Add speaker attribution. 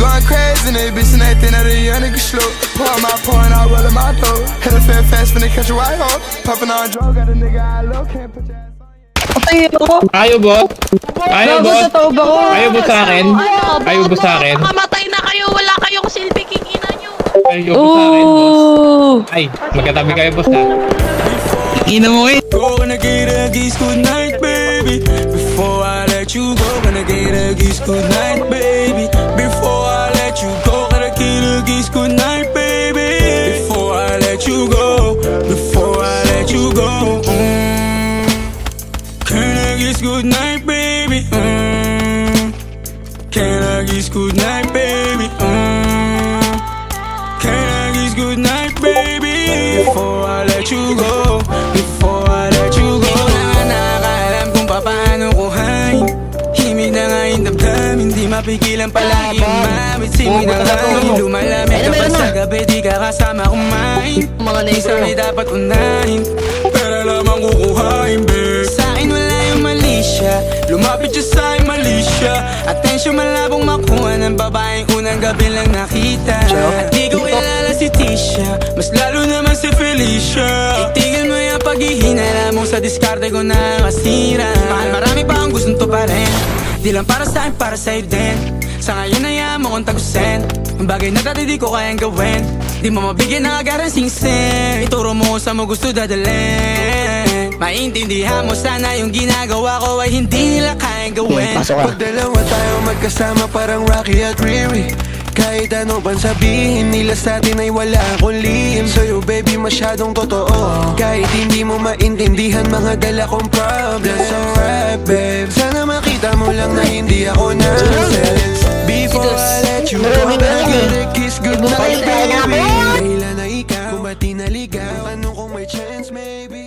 Speaker 1: going crazy, they bitchin' they think that a young nigga slow. Pour my point, I roll in my dough. Hit a fair fast when they catch a white hoe. Poppin' on drugs, got a nigga I low, can't put your ass on.
Speaker 2: Patay ako.
Speaker 3: Ayaw, boss. Ayaw, boss. Ayaw mo sa akin. Ayaw mo sa akin.
Speaker 4: Makamatay na kayo, wala kayong silbing ina nyo.
Speaker 3: Ayaw mo sa akin, boss. Ay, magkatabi kayo, boss, ha?
Speaker 2: Ina mo eh.
Speaker 1: Gonna get a kiss good night, baby. Before I let you go, gonna get a kiss good night, baby. Before I let you go, gonna get a kiss good night, baby. Before I let you go, before I let you go. Can I kiss good night, baby? Can I kiss good night, baby? Can I kiss good night, baby? Before I let you go, before I let you go. Di ko na nakakaalam kung paano kuhain. Himig na nga yung damdamin, di mapigilan palagi umabitsin mo na hangin. Lumalamig ka pa sa gabi, di ka kasama kumain. Isa may dapat unahin, pero lamang kukuhain, babe. Sa'kin wala yung mali siya, lumapit siya sa'kin mali siya. Atensyon malabong makuha ng babaeng unang gabi lang nakita. At di ko kilala si Tisha, mas lalo naman si Felicia. Itigil mo yung paghihinala mo sa diskarte ko na masira. Mahal marami pa ang gustong to pa rin, di lang para sa'kin, para sa'yo din. Sa ngayon ayaw mo kong tagusin ang bagay na dati di ko kayang gawin. Di mo mabigyan ng agarang sing-sing, ituro mo sa mo gusto dadalhin. Maintindihan mo sana yung ginagawa ko ay hindi nila kayang gawin. Pag dalawa tayo magkasama parang Rocky at Riri, kahit ano pang sabihin nila sa atin ay wala akong lihim. Sa'yo baby masyadong totoo, kahit hindi mo maintindihan mga dala kong problems. So right babe, sana makita mo lang na hindi ako nonsense. Before I let you go, I get a kiss goodnight baby. Kailan na ikaw, kung ba't di naligaw, tanong kung may chance maybe.